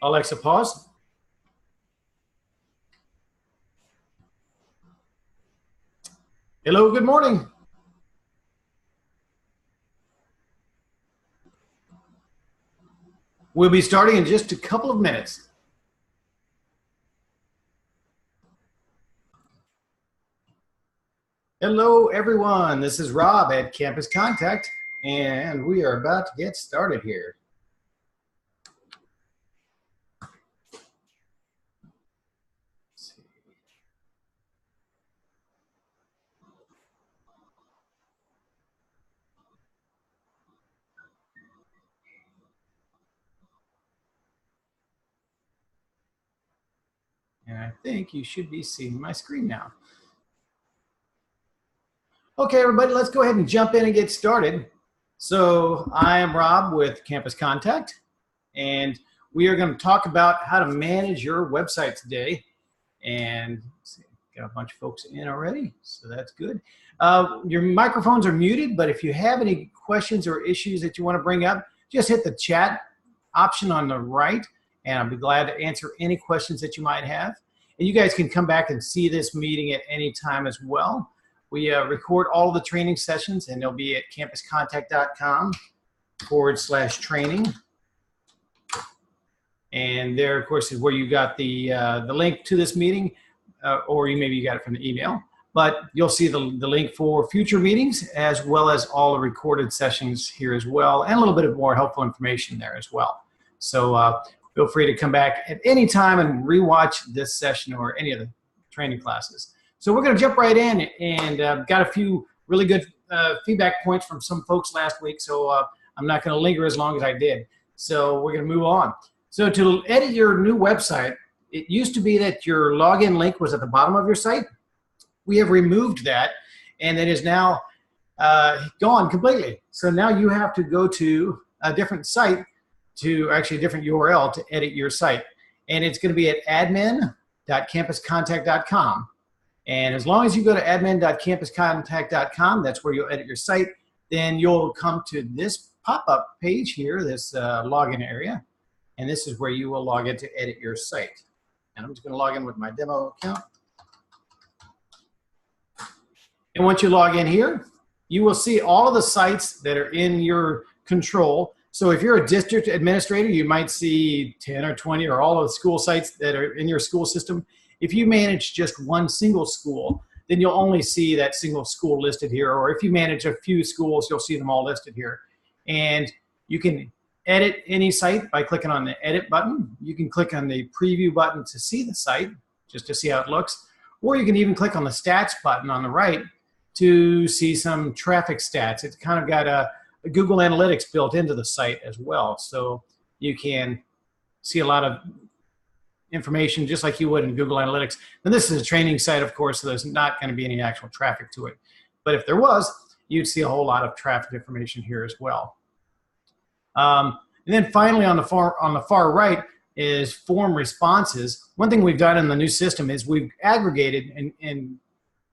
Alexa, pause. Hello, good morning. We'll be starting in just a couple of minutes. Hello, everyone. This is Rob at Campus Contact, and we are about to get started here. And I think you should be seeing my screen now. Okay, everybody, let's go ahead and jump in and get started. So I am Rob with Campus Contact, and we are going to talk about how to manage your website today. And let's see, got a bunch of folks in already, so that's good. Your microphones are muted, but if you have any questions or issues that you want to bring up, just hit the chat option on the right, and I'll be glad to answer any questions that you might have. And you guys can come back and see this meeting at any time as well. We record all the training sessions, and they'll be at campuscontact.com/training. And there, of course, is where you got the link to this meeting, or maybe you got it from the email. But you'll see the link for future meetings, as well as all the recorded sessions here as well, and a little bit of more helpful information there as well. So feel free to come back at any time and rewatch this session or any of the training classes. So we're going to jump right in, and got a few really good feedback points from some folks last week, so I'm not going to linger as long as I did. So we're going to move on. So to edit your new website, it used to be that your login link was at the bottom of your site. We have removed that, and it is now gone completely. So now you have to go to a different site, to actually a different URL to edit your site. And it's going to be at admin.campuscontact.com. And as long as you go to admin.campuscontact.com, that's where you'll edit your site. Then you'll come to this pop-up page here, this login area. And this is where you will log in to edit your site. And I'm just going to log in with my demo account. And once you log in here, you will see all of the sites that are in your control. So if you're a district administrator, you might see 10 or 20 or all of the school sites that are in your school system. If you manage just one single school, then you'll only see that single school listed here. Or if you manage a few schools, you'll see them all listed here. And you can edit any site by clicking on the edit button. You can click on the preview button to see the site, just to see how it looks. Or you can even click on the stats button on the right to see some traffic stats. It's kind of got a Google Analytics built into the site as well. So you can see a lot of information just like you would in Google Analytics. And this is a training site, of course, so there's not going to be any actual traffic to it. But if there was, you'd see a whole lot of traffic information here as well. And then finally on the far right is form responses. One thing we've done in the new system is we've aggregated and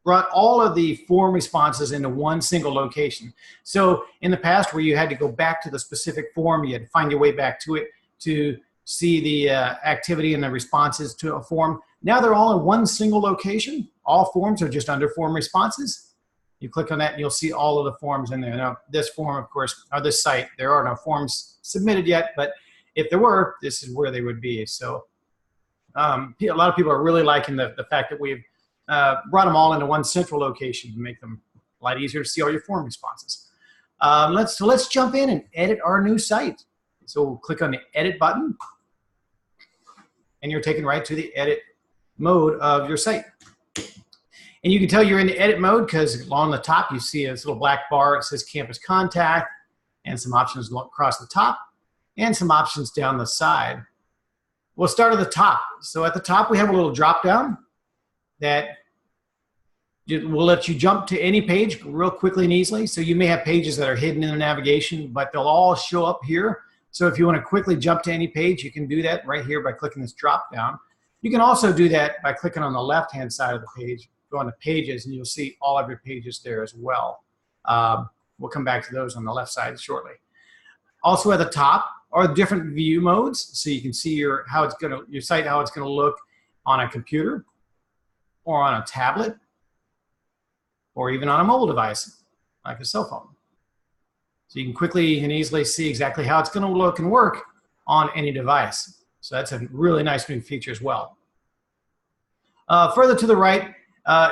brought all of the form responses into one single location. So in the past where you had to go back to the specific form, you had to find your way back to it to see the activity and the responses to a form. Now they're all in one single location. All forms are just under form responses. You click on that and you'll see all of the forms in there. Now this form, of course, or this site, there are no forms submitted yet, but if there were, this is where they would be. So a lot of people are really liking the fact that we've brought them all into one central location to make them a lot easier to see all your form responses. Let's jump in and edit our new site. So we'll click on the edit button, and you're taken right to the edit mode of your site. And you can tell you're in the edit mode because along the top you see this little black bar. It says Campus Contact, and some options across the top, and some options down the side. We'll start at the top. So at the top we have a little drop down that will let you jump to any page real quickly and easily. So you may have pages that are hidden in the navigation, but they'll all show up here. So if you want to quickly jump to any page, you can do that right here by clicking this drop down. You can also do that by clicking on the left-hand side of the page, go on to pages, and you'll see all of your pages there as well. We'll come back to those on the left side shortly. Also at the top, are different view modes, so you can see your site, how it's gonna look on a computer or on a tablet or even on a mobile device like a cell phone. So you can quickly and easily see exactly how it's gonna look and work on any device. So that's a really nice new feature as well. Further to the right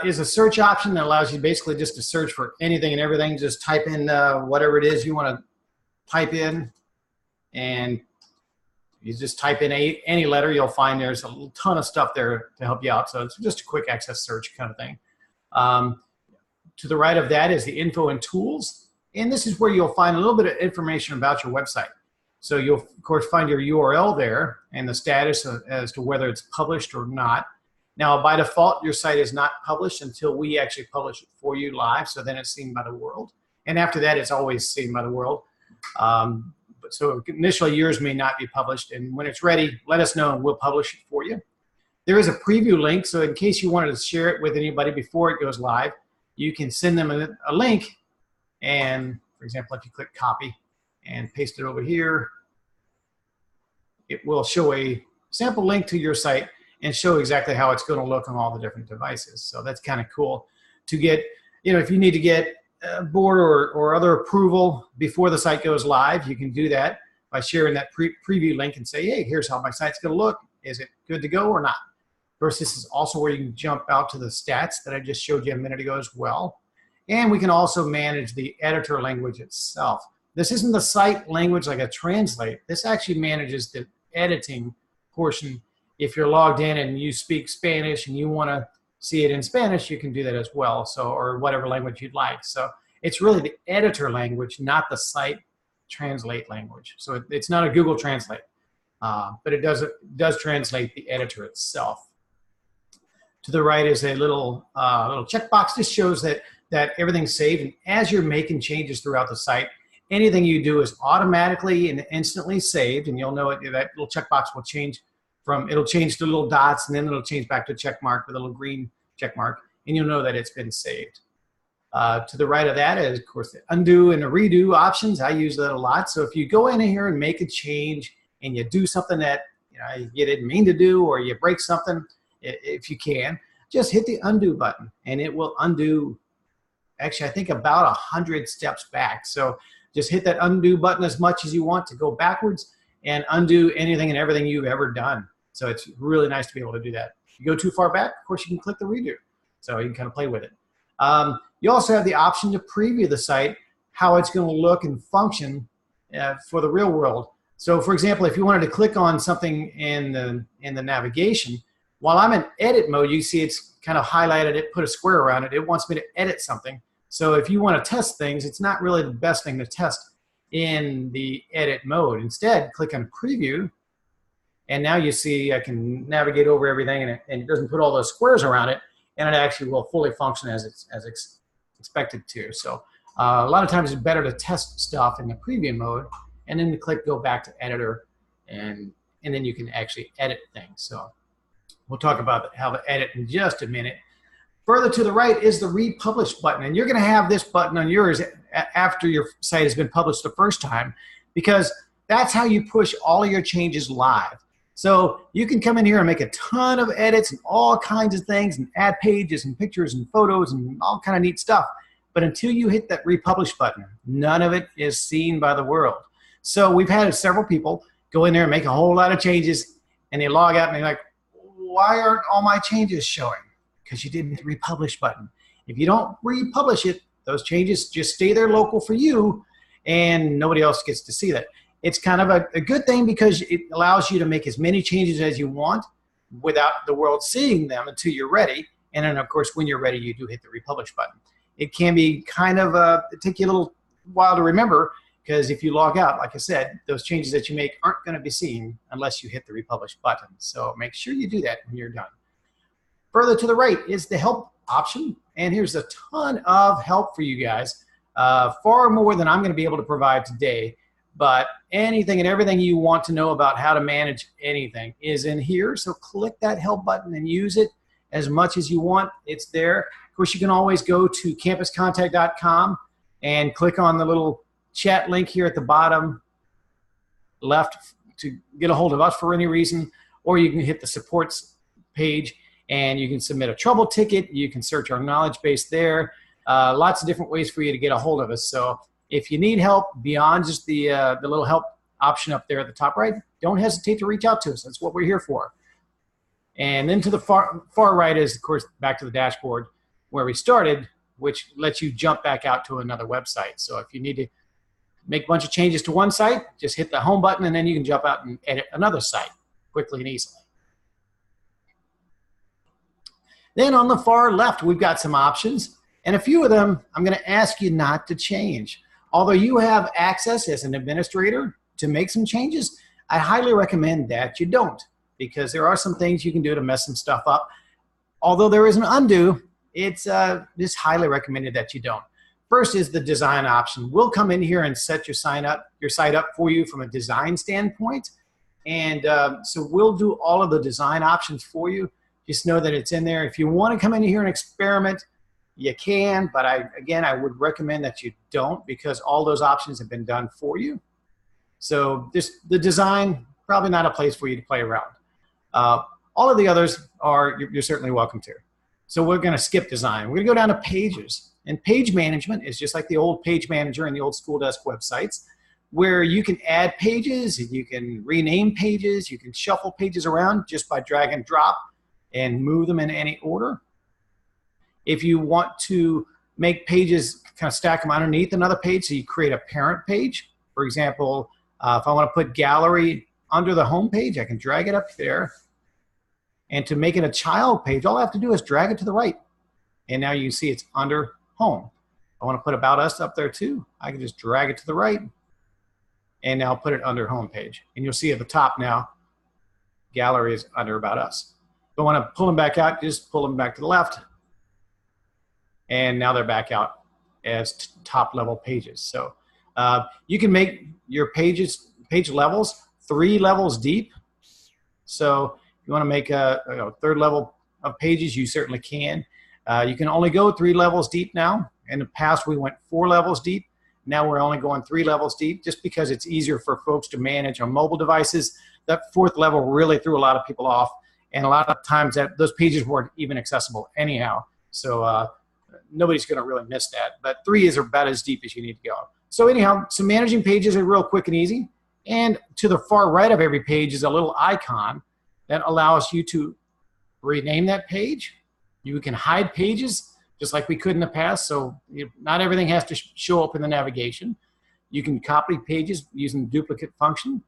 is a search option that allows you basically just to search for anything and everything. Just type in whatever it is you want to type in, and you just type in any letter, you'll find there's a ton of stuff there to help you out. So it's just a quick access search kind of thing. To the right of that is the info and tools, and this is where you'll find a little bit of information about your website. So you'll of course find your URL there and the status as to whether it's published or not. Now, by default, your site is not published until we actually publish it for you live, so then it's seen by the world. And after that, it's always seen by the world. So initially, yours may not be published, and when it's ready, let us know and we'll publish it for you. There is a preview link, so in case you wanted to share it with anybody before it goes live, you can send them a link, and for example, if you click copy and paste it over here, it will show a sample link to your site and show exactly how it's going to look on all the different devices. So that's kind of cool to get, if you need to get board or other approval before the site goes live, you can do that by sharing that preview link and say, hey, here's how my site's going to look. Is it good to go or not? Of course, this is also where you can jump out to the stats that I just showed you a minute ago as well. And we can also manage the editor language itself. This isn't the site language like a translate. This actually manages the editing portion. If you're logged in and you speak Spanish and you want to see it in Spanish, you can do that as well, or whatever language you'd like. So it's really the editor language, not the site translate language. So it's not a Google Translate, but it does translate the editor itself. To the right is a little checkbox. This shows that everything's saved, and as you're making changes throughout the site, anything you do is automatically and instantly saved, and you'll know it. That little checkbox will change it'll change to little dots, and then it'll change back to a check mark with a little green check mark, and you'll know that it's been saved. To the right of that is, of course, the undo and the redo options. I use that a lot. So if you go in here and make a change and you do something that you didn't mean to do, or you break something, if you can, just hit the undo button, and it will undo, actually, I think about 100 steps back. So just hit that undo button as much as you want to go backwards and undo anything and everything you've ever done. So it's really nice to be able to do that. If you go too far back, of course, you can click the redo. So you can kind of play with it. You also have the option to preview the site, how it's going to look and function for the real world. So for example, if you wanted to click on something in the navigation, while I'm in edit mode, you see it's kind of highlighted it, put a square around it. It wants me to edit something. So if you want to test things, it's not really the best thing to test in the edit mode. Instead, click on preview, and now you see I can navigate over everything, and it doesn't put all those squares around it, and it actually will fully function as it's expected to. So a lot of times it's better to test stuff in the preview mode, and then to click go back to editor, and then you can actually edit things. So we'll talk about how to edit in just a minute. Further to the right is the republish button, and you're going to have this button on yours after your site has been published the first time, because that's how you push all of your changes live. So you can come in here and make a ton of edits and all kinds of things, and add pages and pictures and photos and all kind of neat stuff. But until you hit that republish button, none of it is seen by the world. So we've had several people go in there and make a whole lot of changes, and they log out and they're like, why aren't all my changes showing? Because you didn't hit the republish button. If you don't republish it, those changes just stay there local for you, and nobody else gets to see that. It's kind of a good thing, because it allows you to make as many changes as you want without the world seeing them until you're ready. And then, of course, when you're ready, you do hit the republish button. It can be kind of take you a little while to remember, because if you log out, like I said, those changes that you make aren't going to be seen unless you hit the republish button. So make sure you do that when you're done. Further to the right is the help option, and here's a ton of help for you guys, far more than I'm going to be able to provide today. But anything and everything you want to know about how to manage anything is in here. So click that help button and use it as much as you want. It's there. Of course, you can always go to campuscontact.com and click on the little chat link here at the bottom, left to get a hold of us for any reason, or you can hit the supports page and you can submit a trouble ticket. You can search our knowledge base there. Lots of different ways for you to get a hold of us. So if you need help beyond just the little help option up there at the top right, don't hesitate to reach out to us. That's what we're here for. And then to the far right is, of course, back to the dashboard where we started, which lets you jump back out to another website. So if you need to make a bunch of changes to one site, just hit the home button and then you can jump out and edit another site quickly and easily. Then on the far left, we've got some options, and a few of them I'm going to ask you not to change. Although you have access as an administrator to make some changes, I highly recommend that you don't, because there are some things you can do to mess some stuff up. Although there is an undo, it's just highly recommended that you don't. First is the design option. We'll come in here and set your site up for you from a design standpoint. And so we'll do all of the design options for you. Just know that it's in there. If you want to come in here and experiment, you can, but again, I would recommend that you don't, because all those options have been done for you. So the design, probably not a place for you to play around. All of the others you're certainly welcome to. So we're going to skip design. We're going to go down to pages. And page management is just like the old page manager and the old School Desk websites, where you can add pages, you can rename pages, you can shuffle pages around just by drag and drop and move them in any order. If you want to make pages, kind of stack them underneath another page, so you create a parent page. For example, if I want to put gallery under the home page, I can drag it up there. And to make it a child page, all I have to do is drag it to the right. And now you can see it's under home. I want to put About Us up there too. I can just drag it to the right. And now put it under home page. And you'll see at the top now, gallery is under About Us. If I want to pull them back out, just pull them back to the left. And now they're back out as top level pages. So you can make your page levels 3 levels deep. So if you want to make a third level of pages, you certainly can. You can only go 3 levels deep now. In the past, we went 4 levels deep. Now we're only going 3 levels deep, just because it's easier for folks to manage on mobile devices. That 4th level really threw a lot of people off. And a lot of times those pages weren't even accessible anyhow. So nobody's going to really miss that. But 3 is about as deep as you need to go. So anyhow, so managing pages are real quick and easy. And to the far right of every page is a little icon that allows you to rename that page. You can hide pages just like we could in the past. So not everything has to show up in the navigation. You can copy pages using the duplicate function.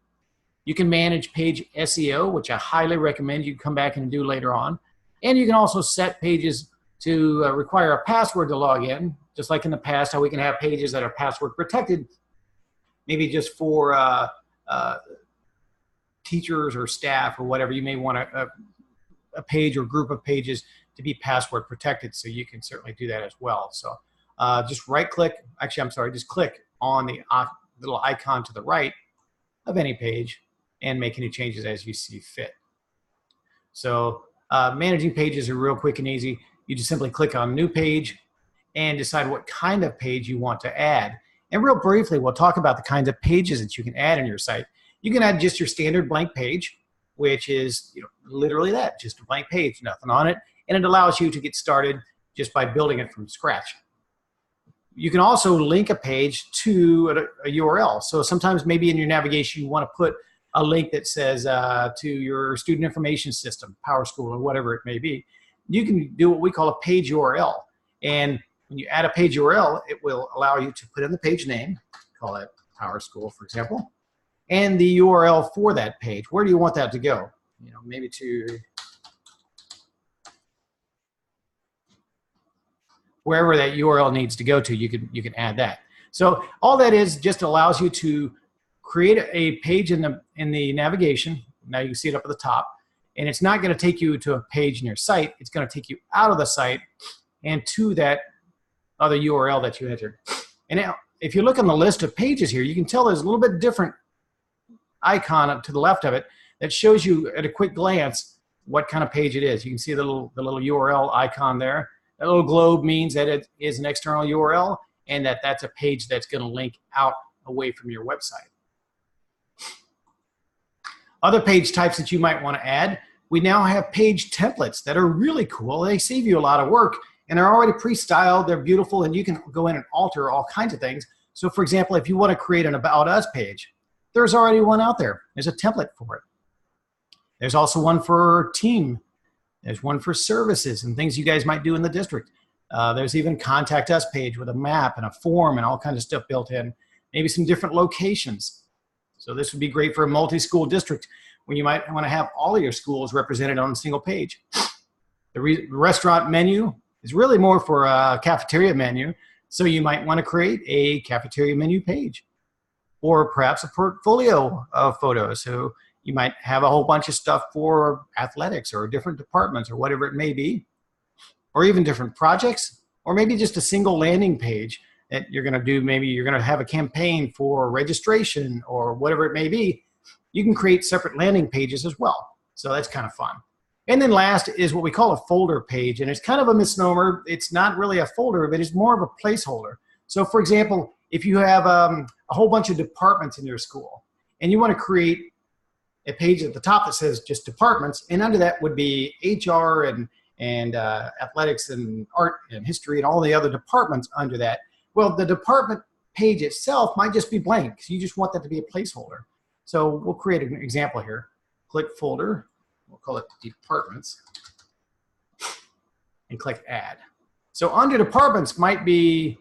You can manage page SEO, which I highly recommend you come back and do later on. And you can also set pages to require a password to log in, just like in the past, how we can have pages that are password protected, maybe just for teachers or staff or whatever. You may want a page or group of pages to be password protected, so you can certainly do that as well. So just just click on the little icon to the right of any page and make any changes as you see fit. So managing pages are real quick and easy. You just simply click on New Page and decide what kind of page you want to add. And real briefly, we'll talk about the kinds of pages that you can add in your site. You can add just your standard blank page, which is literally that, just a blank page, nothing on it. And it allows you to get started just by building it from scratch. You can also link a page to a URL. So sometimes maybe in your navigation you want to put a link that says to your student information system, PowerSchool, or whatever it may be. You can do what we call a page URL. And when you add a page URL, it will allow you to put in the page name, call it PowerSchool, for example, and the URL for that page. Where do you want that to go? Maybe to wherever that URL needs to go to, you can add that. So all that is just allows you to create a page in the navigation. Now you can see it up at the top. And it's not going to take you to a page in your site. It's going to take you out of the site and to that other URL that you entered. And now, if you look on the list of pages here, you can tell there's a little bit different icon up to the left of it that shows you at a quick glance what kind of page it is. You can see the little URL icon there. That little globe means that it is an external URL and that that's a page that's going to link out away from your website. Other page types that you might want to add, we now have page templates that are really cool. They save you a lot of work and they're already pre-styled, they're beautiful, and you can go in and alter all kinds of things. So for example, if you want to create an About Us page, there's already one out there. There's a template for it. There's also one for team. There's one for services and things you guys might do in the district. There's even Contact Us page with a map and a form and all kinds of stuff built in. Maybe some different locations. So this would be great for a multi-school district when you might want to have all of your schools represented on a single page. The restaurant menu is really more for a cafeteria menu. So you might want to create a cafeteria menu page, or perhaps a portfolio of photos. So you might have a whole bunch of stuff for athletics or different departments or whatever it may be, or even different projects, or maybe just a single landing page that you're going to do. Maybe you're going to have a campaign for registration or whatever it may be. You can create separate landing pages as well. So that's kind of fun. And then last is what we call a folder page. And it's kind of a misnomer. It's not really a folder, but it's more of a placeholder. So for example, if you have a whole bunch of departments in your school and you want to create a page at the top that says just departments, and under that would be HR and athletics and art and history and all the other departments under that. Well, the department page itself might just be blank. So you just want that to be a placeholder. So we'll create an example here. Click folder, we'll call it departments, and click add. So under departments might be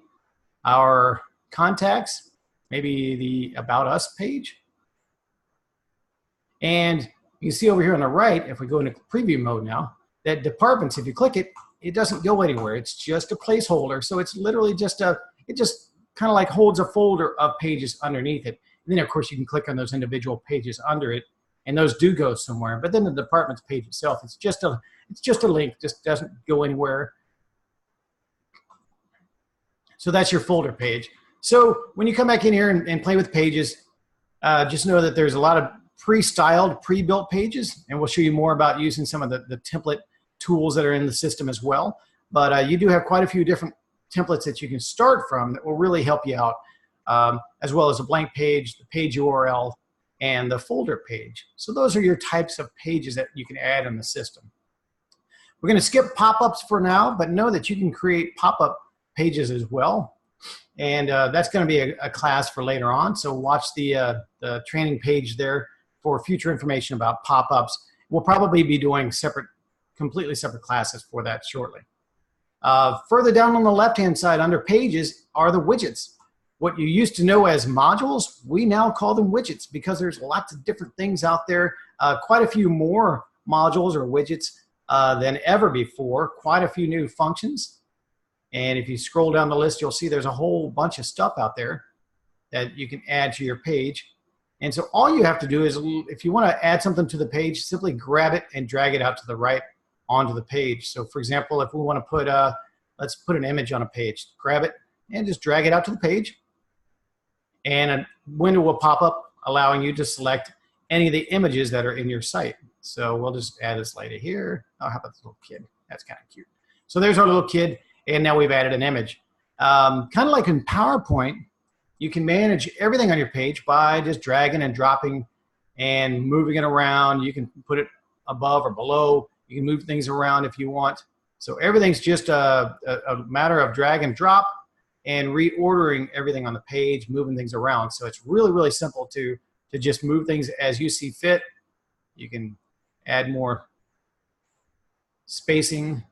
our contacts, maybe the About Us page. And you can see over here on the right, if we go into preview mode now, that departments, if you click it, it doesn't go anywhere. It's just a placeholder. So it's literally just it just kind of like holds a folder of pages underneath it. And then of course you can click on those individual pages under it, and those do go somewhere. But then the departments page itself, it's just a link, just doesn't go anywhere. So that's your folder page. So when you come back in here and play with pages, just know that there's a lot of pre-styled, pre-built pages, and we'll show you more about using some of the template tools that are in the system as well. But you do have quite a few different templates that you can start from that will really help you out, as well as a blank page, the page URL, and the folder page. So those are your types of pages that you can add in the system. We're going to skip pop-ups for now, but know that you can create pop-up pages as well. And that's going to be a class for later on. So watch the training page there for future information about pop-ups. We'll probably be doing completely separate classes for that shortly. Further down on the left-hand side under pages are the widgets. What you used to know as modules, we now call them widgets because there's lots of different things out there, quite a few more modules or widgets than ever before, quite a few new functions. And if you scroll down the list, you'll see there's a whole bunch of stuff out there that you can add to your page. And so all you have to do is, if you want to add something to the page, simply grab it and drag it out to the right onto the page. So for example, if we want to put, let's put an image on a page, grab it and just drag it out to the page. And a window will pop up allowing you to select any of the images that are in your site. So we'll just add this lady here. Oh, how about this little kid? That's kind of cute. So there's our little kid, and now we've added an image. Kind of like in PowerPoint, you can manage everything on your page by just dragging and dropping and moving it around. You can put it above or below. You can move things around if you want. So everything's just a matter of drag and drop and reordering everything on the page, moving things around. So it's really, really simple to just move things as you see fit. You can add more spacing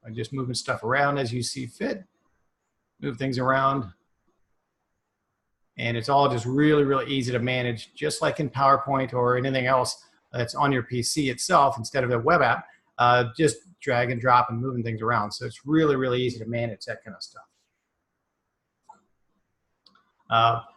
by just moving stuff around as you see fit. Move things around. And it's all just really, really easy to manage, just like in PowerPoint or anything else that's on your PC itself instead of a web app. Just drag and drop and moving things around. So it's really, really easy to manage that kind of stuff.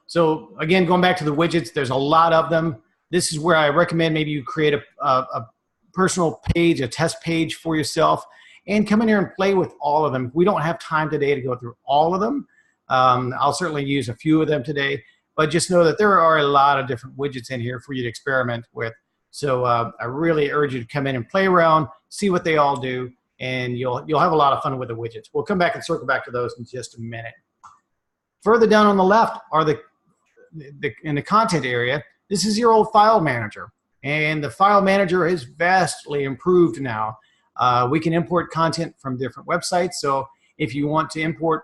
So again, going back to the widgets, there's a lot of them. This is where I recommend maybe you create a personal page, a test page for yourself, and come in here and play with all of them. We don't have time today to go through all of them. I'll certainly use a few of them today, but just know that there are a lot of different widgets in here for you to experiment with. So I really urge you to come in and play around, see what they all do, and you'll have a lot of fun with the widgets. We'll come back and circle back to those in just a minute. Further down on the left are in the content area, this is your old file manager. And the file manager has vastly improved now. We can import content from different websites. So if you want to import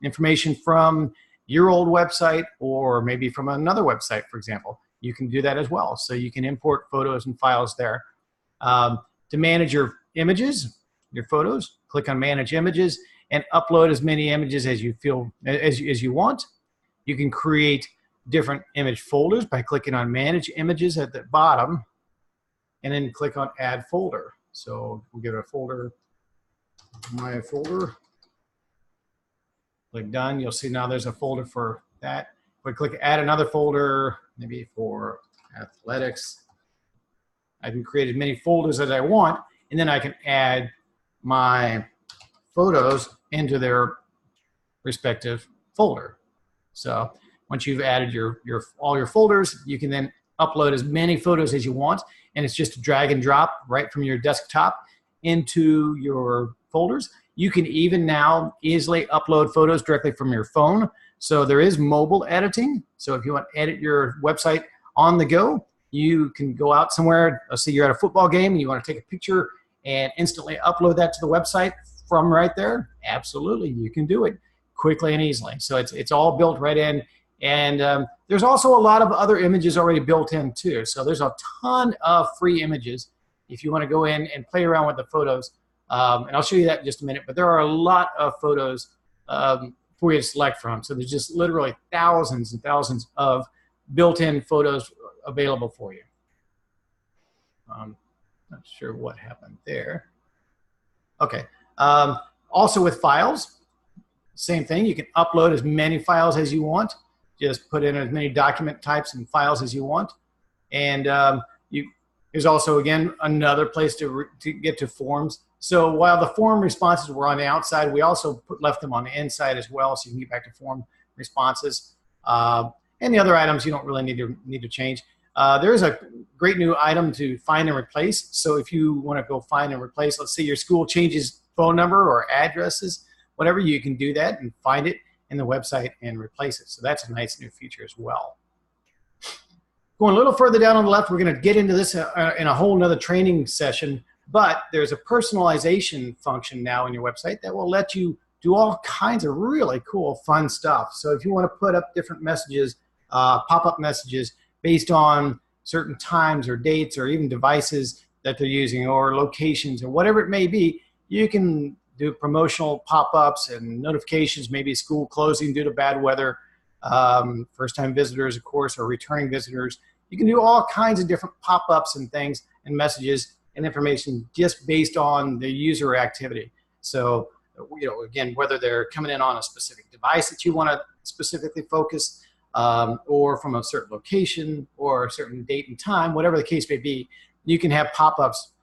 information from your old website or maybe from another website, for example, you can do that as well. So you can import photos and files there. To manage your images, your photos, click on Manage Images and upload as many images as you feel as you want. You can create different image folders by clicking on Manage Images at the bottom and then click on Add Folder. So we'll give it a folder, my folder. Click Done. You'll see now there's a folder for that. If we click Add Another folder, maybe for athletics, I can create as many folders as I want, and then I can add my photos into their respective folder. So once you've added all your folders, you can then upload as many photos as you want, and it's just a drag and drop right from your desktop into your folders. You can even now easily upload photos directly from your phone. So there is mobile editing. So if you want to edit your website on the go, you can go out somewhere. Let's say you're at a football game and you want to take a picture and instantly upload that to the website from right there. Absolutely, you can do it quickly and easily. So it's all built right in. And there's also a lot of other images already built in too. So there's a ton of free images if you want to go in and play around with the photos. And I'll show you that in just a minute. But there are a lot of photos for you to select from. So there's just literally thousands and thousands of built-in photos available for you. Not sure what happened there. Okay. Also with files, same thing. You can upload as many files as you want. Just put in as many document types and files as you want. And there's also, again, another place to get to forms. So while the form responses were on the outside, we also left them on the inside as well, so you can get back to form responses. And the other items you don't really need to change. There is a great new item to find and replace. So if you want to go find and replace, let's say your school changes phone number or addresses, whatever, you can do that and find it in the website and replace it. So that's a nice new feature as well. Going a little further down on the left, we're going to get into this in a whole nother training session, but there's a personalization function now in your website that will let you do all kinds of really cool, fun stuff. So if you want to put up different messages, pop-up messages based on certain times or dates or even devices that they're using or locations or whatever it may be, you can do promotional pop-ups and notifications, maybe school closing due to bad weather, first-time visitors, of course, or returning visitors. You can do all kinds of different pop-ups and things and messages and information just based on the user activity. So, you know, again, whether they're coming in on a specific device that you want to specifically focus, or from a certain location or a certain date and time, whatever the case may be, you can have pop-ups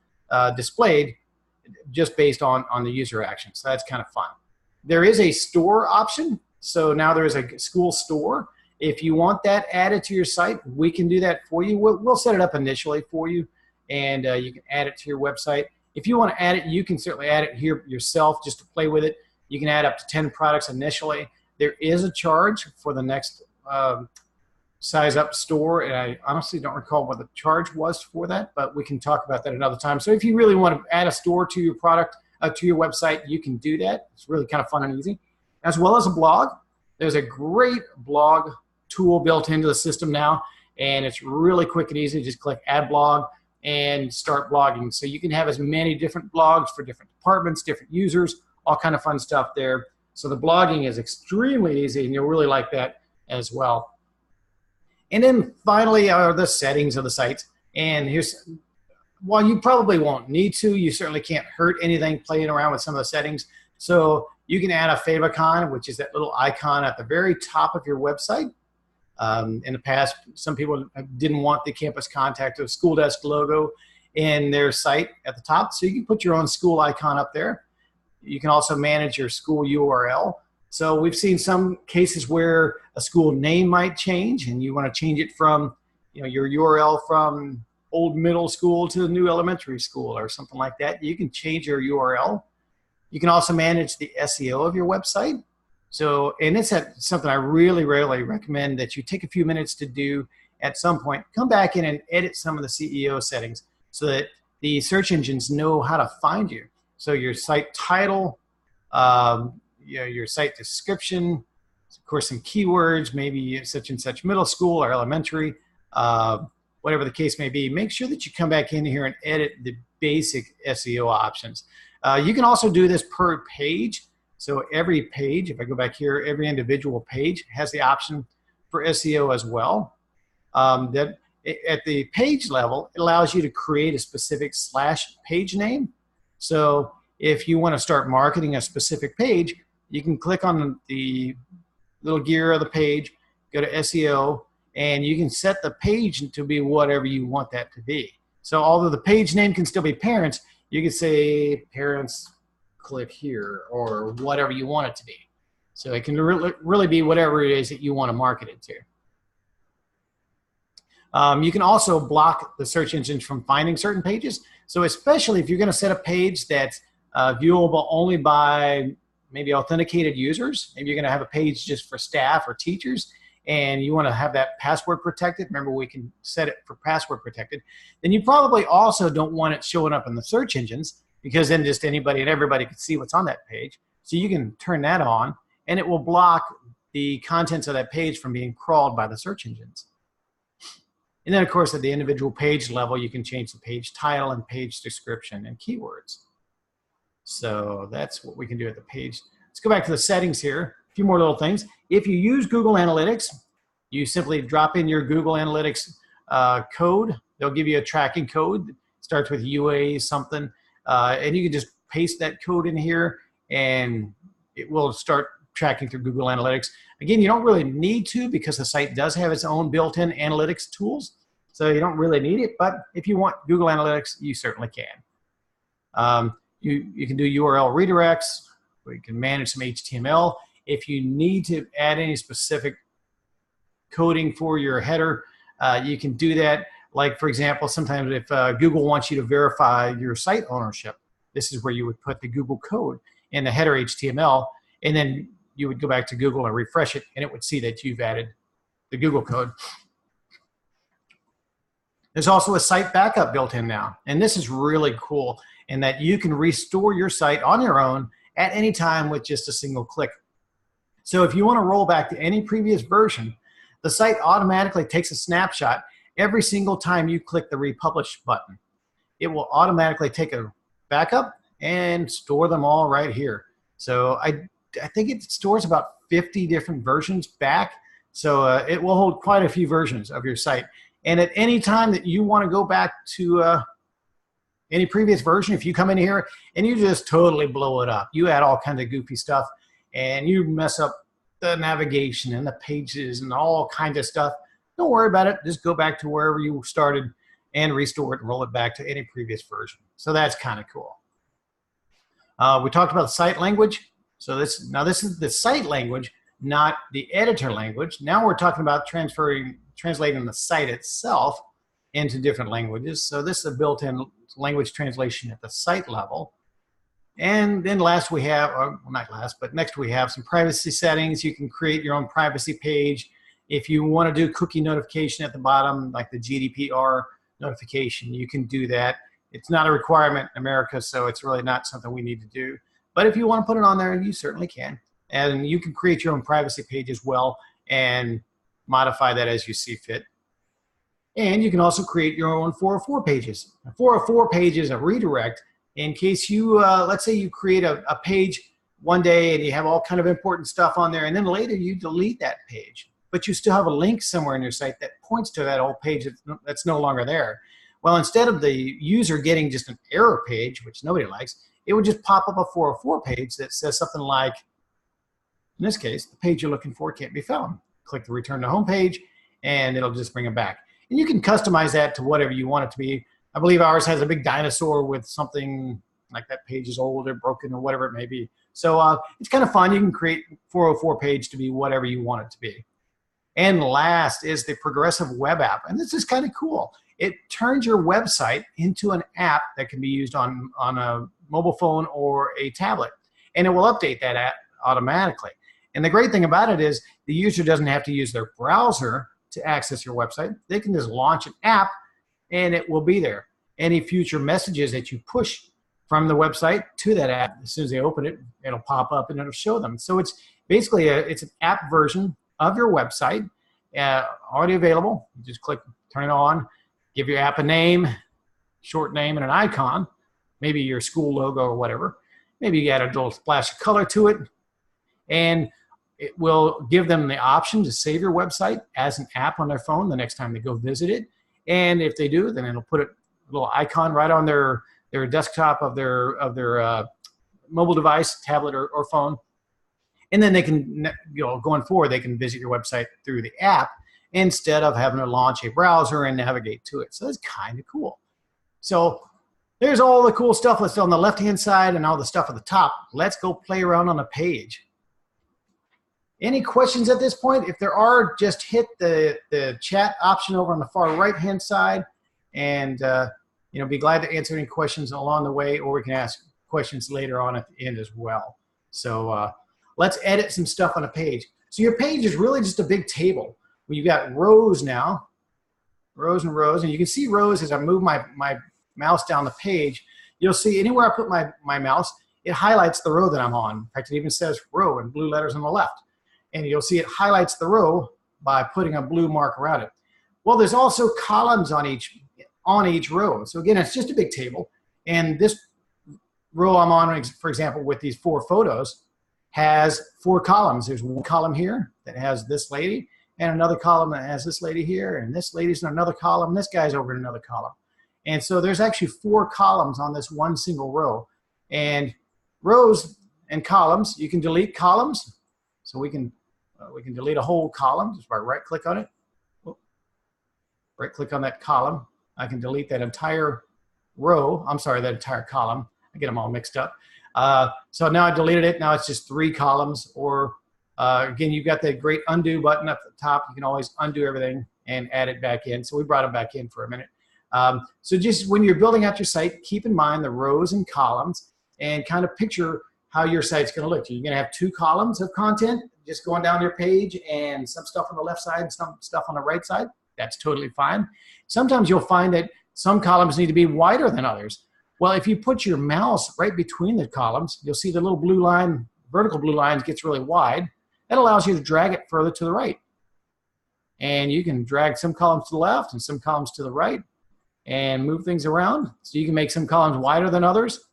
displayed just based on the user action. So that's kind of fun. There is a store option. So now there is a school store. If you want that added to your site, we can do that for you. We'll set it up initially for you, and you can add it to your website. If you want to add it, you can certainly add it here yourself just to play with it. You can add up to 10 products initially. There is a charge for the next size up store, and I honestly don't recall what the charge was for that, but we can talk about that another time. So if you really want to add a store to your product, to your website, you can do that. It's really kind of fun and easy. As well as a blog. There's a great blog tool built into the system now, and it's really quick and easy. Just click Add Blog and start blogging. So you can have as many different blogs for different departments, different users, all kind of fun stuff there. So the blogging is extremely easy, and you'll really like that as well. And then finally are the settings of the site. And here's, while you probably won't need to, you certainly can't hurt anything playing around with some of the settings. So you can add a favicon, which is that little icon at the very top of your website. In the past, some people didn't want the campus contact or school desk logo in their site at the top. So you can put your own school icon up there. You can also manage your school URL. So we've seen some cases where a school name might change, and you want to change it from, you know, your URL from old middle school to the new elementary school or something like that. You can change your URL. You can also manage the SEO of your website. So, and it's something I really recommend that you take a few minutes to do, at some point, come back in and edit some of the CEO settings so that the search engines know how to find you. So your site title, your site description, of course, some keywords, maybe such and such middle school or elementary, whatever the case may be. Make sure that you come back in here and edit the basic SEO options. You can also do this per page. So every page, if I go back here, every individual page has the option for SEO as well. That at the page level, it allows you to create a specific / page name. So if you want to start marketing a specific page, you can click on the little gear of the page, go to SEO, and you can set the page to be whatever you want that to be. So although the page name can still be parents, you can say parents click here or whatever you want it to be. So it can really be whatever it is that you want to market it to. You can also block the search engines from finding certain pages. So especially if you're going to set a page that's viewable only by maybe authenticated users, maybe you're going to have a page just for staff or teachers, and you want to have that password protected. Remember, we can set it for password protected. Then you probably also don't want it showing up in the search engines, because then just anybody and everybody can see what's on that page. So you can turn that on, and it will block the contents of that page from being crawled by the search engines. And then, of course, at the individual page level, you can change the page title and page description and keywords. So that's what we can do at the page. Let's go back to the settings here. A few more little things. If you use Google Analytics, you simply drop in your Google Analytics code. They'll give you a tracking code. It starts with UA something. And you can just paste that code in here, and it will start tracking through Google Analytics. Again, you don't really need to, because the site does have its own built-in analytics tools. So you don't really need it, but if you want Google Analytics, you certainly can. You can do URL redirects, or you can manage some HTML. If you need to add any specific coding for your header, you can do that. Like, for example, sometimes if Google wants you to verify your site ownership, this is where you would put the Google code in the header HTML, and then you would go back to Google and refresh it, and it would see that you've added the Google code. There's also a site backup built in now, and this is really cool in that you can restore your site on your own at any time with just a single click. So if you want to roll back to any previous version, the site automatically takes a snapshot every single time you click the republish button. It will automatically take a backup and store them all right here. So I think it stores about 50 different versions back. So it will hold quite a few versions of your site. And at any time that you want to go back to any previous version, if you come in here and you just totally blow it up, you add all kinds of goofy stuff, and you mess up the navigation and the pages and all kinds of stuff, don't worry about it. Just go back to wherever you started and restore it and roll it back to any previous version. So that's kind of cool. We talked about the site language. So this is the site language, not the editor language. Now we're talking about translating the site itself into different languages. So this is a built-in language translation at the site level. And then last we have, or not last, but next we have some privacy settings. You can create your own privacy page. If you want to do cookie notification at the bottom, like the GDPR notification, you can do that. It's not a requirement in America, so it's really not something we need to do. But if you want to put it on there, you certainly can. And you can create your own privacy page as well and modify that as you see fit. And you can also create your own 404 pages. A 404 page is a redirect in case you, let's say you create a page one day and you have all kind of important stuff on there, and then later you delete that page, but you still have a link somewhere in your site that points to that old page that's no longer there. Well, instead of the user getting just an error page, which nobody likes, it would just pop up a 404 page that says something like, in this case, the page you're looking for can't be found. Click the return to home page, and it'll just bring them back. And you can customize that to whatever you want it to be. I believe ours has a big dinosaur with something like that page is old or broken or whatever it may be. So it's kind of fun. You can create 404 page to be whatever you want it to be. And last is the Progressive Web App. And this is kind of cool. It turns your website into an app that can be used on a mobile phone or a tablet. And it will update that app automatically. And the great thing about it is the user doesn't have to use their browser to access your website. They can just launch an app and it will be there. Any future messages that you push from the website to that app, as soon as they open it, it'll pop up and it'll show them. So it's basically it's an app version of your website, already available. You just click, turn it on, give your app a name, short name, and an icon, maybe your school logo or whatever. Maybe you add a little splash of color to it, and it will give them the option to save your website as an app on their phone the next time they go visit it. And if they do, then it'll put a little icon right on their desktop of their mobile device, tablet, or phone. And then they can, going forward, they can visit your website through the app instead of having to launch a browser and navigate to it. So that's kind of cool. So there's all the cool stuff that's on the left-hand side and all the stuff at the top. Let's go play around on a page. Any questions at this point? If there are, just hit the chat option over on the far right-hand side, and be glad to answer any questions along the way, or we can ask questions later on at the end as well. So let's edit some stuff on a page. So your page is really just a big table. You've got rows now, rows and rows, and you can see rows as I move my mouse down the page. You'll see anywhere I put my mouse, it highlights the row that I'm on. In fact, it even says row in blue letters on the left. And you'll see it highlights the row by putting a blue mark around it. Well, there's also columns on each row. So again, it's just a big table. And this row I'm on, for example, with these 4 photos, has 4 columns. There's one column here that has this lady, and another column that has this lady here, and this lady's in another column, this guy's over in another column. And so there's actually 4 columns on this one single row. And rows and columns, you can delete columns. So we can delete a whole column just by right-click on it. Right-click on that column. I can delete that entire row. I'm sorry, that entire column. I get them all mixed up. So now I deleted it. Now it's just 3 columns. Or again, you've got that great undo button up at the top. You can always undo everything and add it back in. So we brought it back in for a minute. So just when you're building out your site, keep in mind the rows and columns and kind of picture how your site's going to look. You're going to have 2 columns of content just going down your page, and some stuff on the left side and some stuff on the right side. That's totally fine. Sometimes you'll find that some columns need to be wider than others. Well, if you put your mouse right between the columns, you'll see the little blue line, vertical blue line gets really wide. That allows you to drag it further to the right. And you can drag some columns to the left and some columns to the right and move things around. So you can make some columns wider than others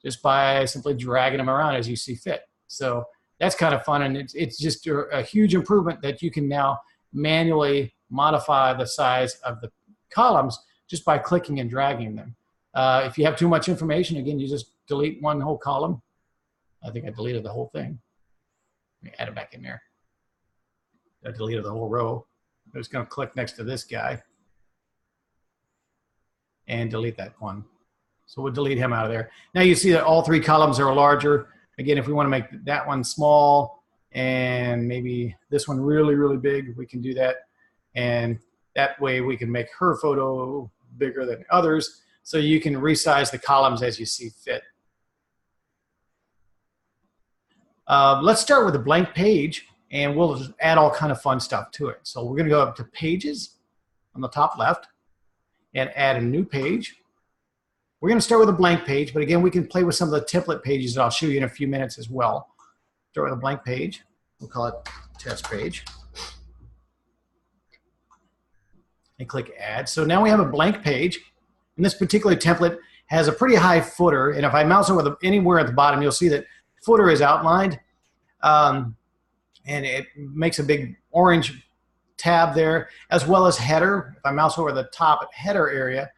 just by simply dragging them around as you see fit. So that's kind of fun, and it's just a huge improvement that you can now manually modify the size of the columns just by clicking and dragging them. If you have too much information, again, you just delete one whole column. I think I deleted the whole thing. Let me add it back in there. I deleted the whole row. I'm just going to click next to this guy and delete that one. So we'll delete him out of there. Now you see that all 3 columns are larger. Again, if we want to make that one small and maybe this one really, really big, we can do that. And that way we can make her photo bigger than others. So you can resize the columns as you see fit. Let's start with a blank page, and we'll just add all kind of fun stuff to it. So we're going to go up to Pages on the top left and add a new page. We're going to start with a blank page, but again, we can play with some of the template pages that I'll show you in a few minutes as well. Start with a blank page. We'll call it test page. And click Add. So now we have a blank page. And this particular template has a pretty high footer. And if I mouse over anywhere at the bottom, you'll see that footer is outlined. And it makes a big orange tab there, as well as header. If I mouse over the top at header area,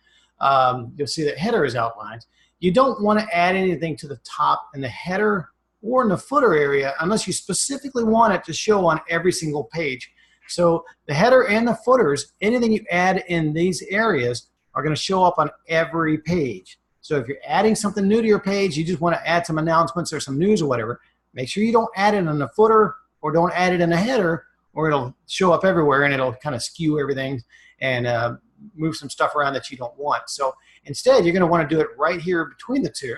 you'll see that header is outlined. You don't want to add anything to the top in the header or in the footer area unless you specifically want it to show on every single page. So the header and the footers, anything you add in these areas are going to show up on every page. So if you're adding something new to your page, you just want to add some announcements or some news or whatever, make sure you don't add it in the footer or don't add it in the header, or it'll show up everywhere and it'll kind of skew everything and move some stuff around that you don't want. So instead, you're going to want to do it right here between the two.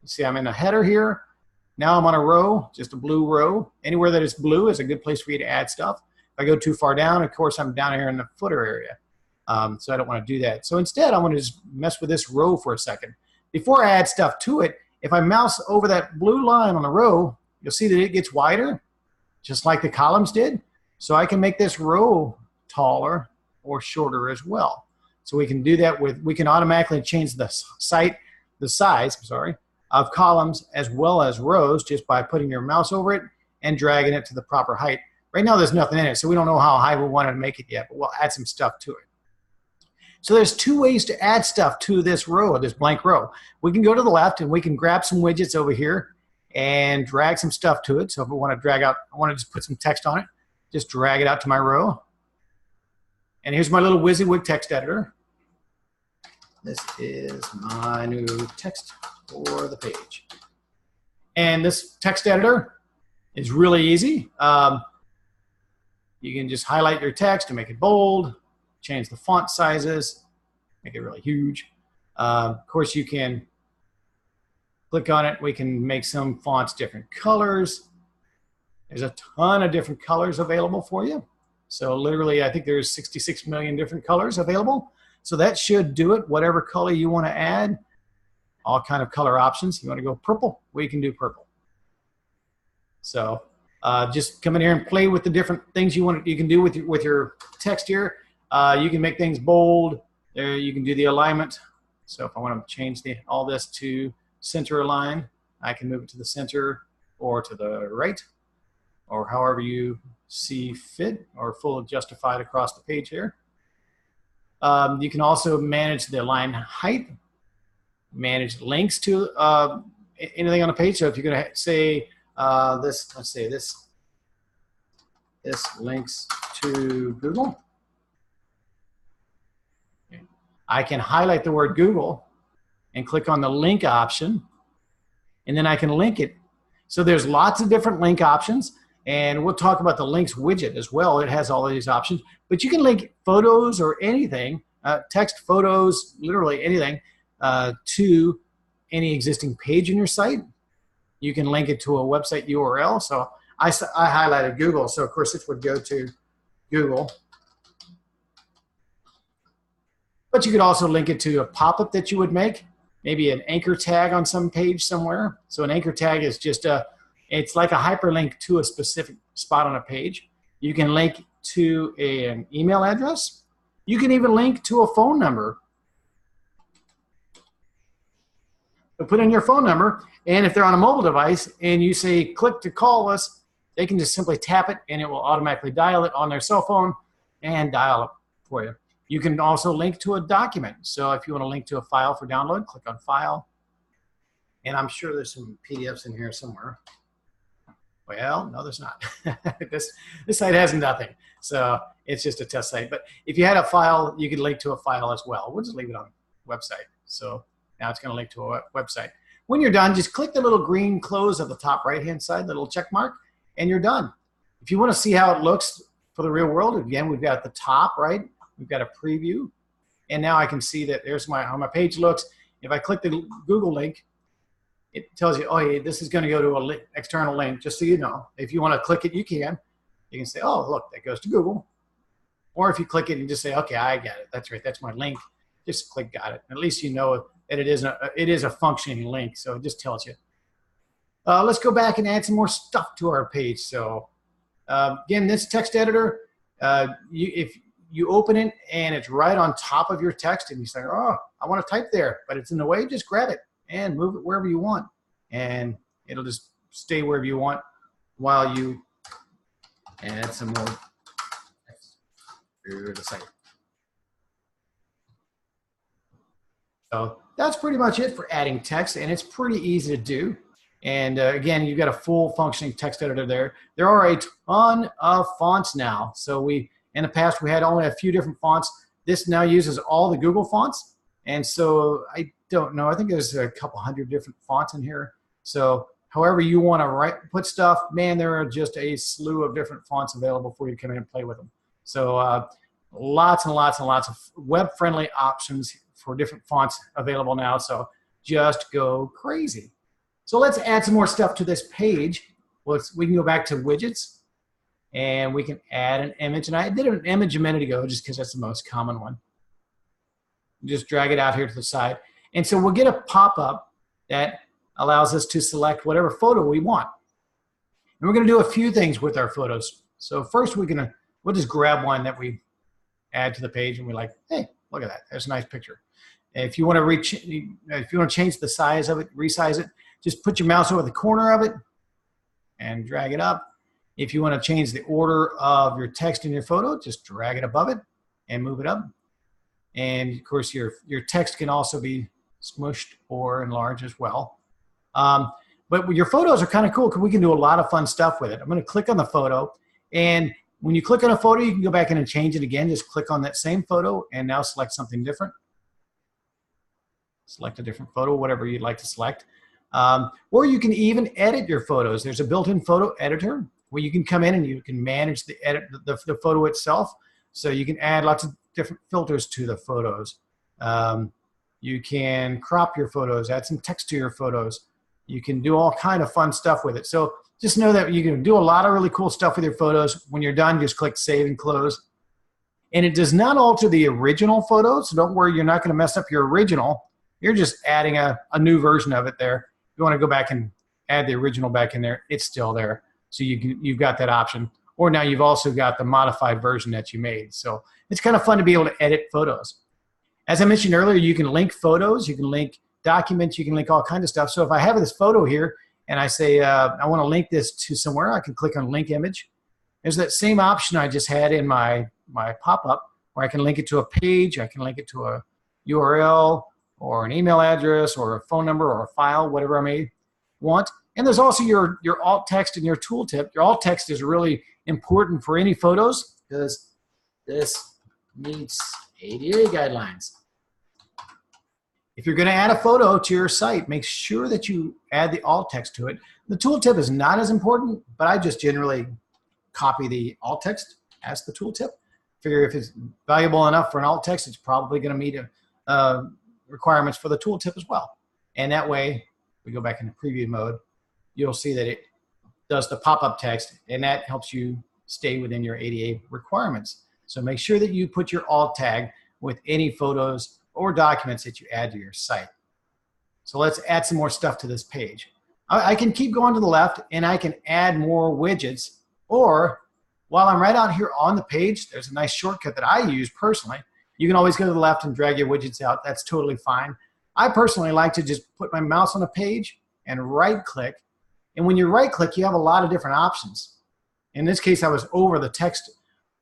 See, I'm in a header here. Now I'm on a row, just a blue row. Anywhere that is blue is a good place for you to add stuff. If I go too far down, of course, I'm down here in the footer area. So I don't want to do that. So instead, I want to just mess with this row for a second. Before I add stuff to it, if I mouse over that blue line on the row, you'll see that it gets wider, just like the columns did. So I can make this row taller or shorter as well. So we can do that we can automatically change the size, of columns as well as rows just by putting your mouse over it and dragging it to the proper height. Right now there's nothing in it, so we don't know how high we want to make it yet, but we'll add some stuff to it. So there's two ways to add stuff to this row, this blank row. We can go to the left and we can grab some widgets over here and drag some stuff to it. So if we want to drag out, I want to just put some text on it, just drag it out to my row. And here's my little WYSIWYG text editor. This is my new text for the page. And this text editor is really easy. You can just highlight your text and make it bold, change the font sizes, make it really huge. Of course, you can click on it. We can make some fonts different colors. There's a ton of different colors available for you. So literally, I think there's 66 million different colors available. So that should do it. Whatever color you want to add, all kind of color options. You want to go purple? We can do purple. So just come in here and play with the different things you can do with your text here. You can make things bold. There, you can do the alignment. So if I want to change all this to center align, I can move it to the center or to the right, or however you see fit, or full justified across the page here. You can also manage the line height, manage links to anything on a page. So if you're going to say this, let's say this links to Google. Okay. I can highlight the word Google and click on the link option, and then I can link it. So there's lots of different link options, and we'll talk about the links widget as well. It has all of these options, but you can link photos or anything, text, photos, literally anything, to any existing page in your site. You can link it to a website URL. So I highlighted Google, so of course it would go to Google. But you could also link it to a pop-up that you would make, maybe an anchor tag on some page somewhere. So an anchor tag is just it's like a hyperlink to a specific spot on a page. You can link to an email address. You can even link to a phone number. So put in your phone number, and if they're on a mobile device and you say click to call us, they can just simply tap it and it will automatically dial it on their cell phone and dial it for you. You can also link to a document. So if you want to link to a file for download, click on File. And I'm sure there's some PDFs in here somewhere. Well, no, there's not. This site has nothing. So it's just a test site. But if you had a file, you could link to a file as well. We'll just leave it on the website. So now it's going to link to a website. When you're done, just click the little green close at the top right-hand side, the little check mark, and you're done. If you want to see how it looks for the real world, again, we've got at the top, right? We've got a preview. And now I can see that there's how my page looks. If I click the Google link, it tells you, oh, hey, this is going to go to an external link, just so you know. If you want to click it, you can. You can say, oh, look, that goes to Google. Or if you click it and just say, okay, I got it. That's right. That's my link. Just click got it. At least you know that it is a functioning link, so it just tells you. Let's go back and add some more stuff to our page. So again, this text editor, if you open it and it's right on top of your text and you say, oh, I want to type there, but it's in the way, just grab it and move it wherever you want. And it'll just stay wherever you want while you add some more text to the site. So that's pretty much it for adding text, and it's pretty easy to do. And again, you've got a full functioning text editor there. There are a ton of fonts now. So in the past, we had only a few different fonts. This now uses all the Google fonts. And so I don't know, I think there's a couple hundred different fonts in here. So however you want to put stuff, man, there are just a slew of different fonts available for you to come in and play with them. So lots and lots and lots of web-friendly options for different fonts available now. So just go crazy. So let's add some more stuff to this page. We can go back to widgets. and we can add an image. And I did an image a minute ago just because that's the most common one. Just drag it out here to the side. And so we'll get a pop-up that allows us to select whatever photo we want. And we're going to do a few things with our photos. So first we'll just grab one that we add to the page and we're like, hey, look at that. There's a nice picture. If you want to change the size of it, resize it, just put your mouse over the corner of it and drag it up. If you want to change the order of your text in your photo, just drag it above it and move it up. And of course, your text can also be smushed or enlarged as well. But your photos are kind of cool because we can do a lot of fun stuff with it. I'm going to click on the photo, and when you click on a photo, you can go back in and change it again. Just click on that same photo and now select something different. Select a different photo, whatever you'd like to select. Or you can even edit your photos. There's a built-in photo editor where you can come in and you can manage the photo itself. So you can add lots of different filters to the photos. You can crop your photos, add some text to your photos. You can do all kind of fun stuff with it. So just know that you can do a lot of really cool stuff with your photos. When you're done, just click Save and Close. And it does not alter the original photos, so don't worry, you're not going to mess up your original. You're just adding a new version of it there. If you want to go back and add the original back in there, it's still there. So you've got that option. Or now you've also got the modified version that you made. So it's kind of fun to be able to edit photos. As I mentioned earlier, you can link photos, you can link documents, you can link all kinds of stuff. So if I have this photo here and I say I want to link this to somewhere, I can click on Link Image. There's that same option I just had in my pop-up where I can link it to a page, I can link it to a URL or an email address or a phone number or a file, whatever I may want. And there's also your alt text and your tooltip. Your alt text is really important for any photos because this meets ADA guidelines. If you're going to add a photo to your site, make sure that you add the alt text to it. The tooltip is not as important, but I just generally copy the alt text as the tooltip. Figure if it's valuable enough for an alt text, it's probably going to meet requirements for the tooltip as well. And that way, we go back into preview mode, you'll see that it does the pop-up text, and that helps you stay within your ADA requirements. So make sure that you put your alt tag with any photos or documents that you add to your site. So let's add some more stuff to this page. I can keep going to the left and I can add more widgets, or while I'm right out here on the page, there's a nice shortcut that I use personally. You can always go to the left and drag your widgets out. That's totally fine. I personally like to just put my mouse on a page and right click. And when you right click, you have a lot of different options. In this case, I was over the text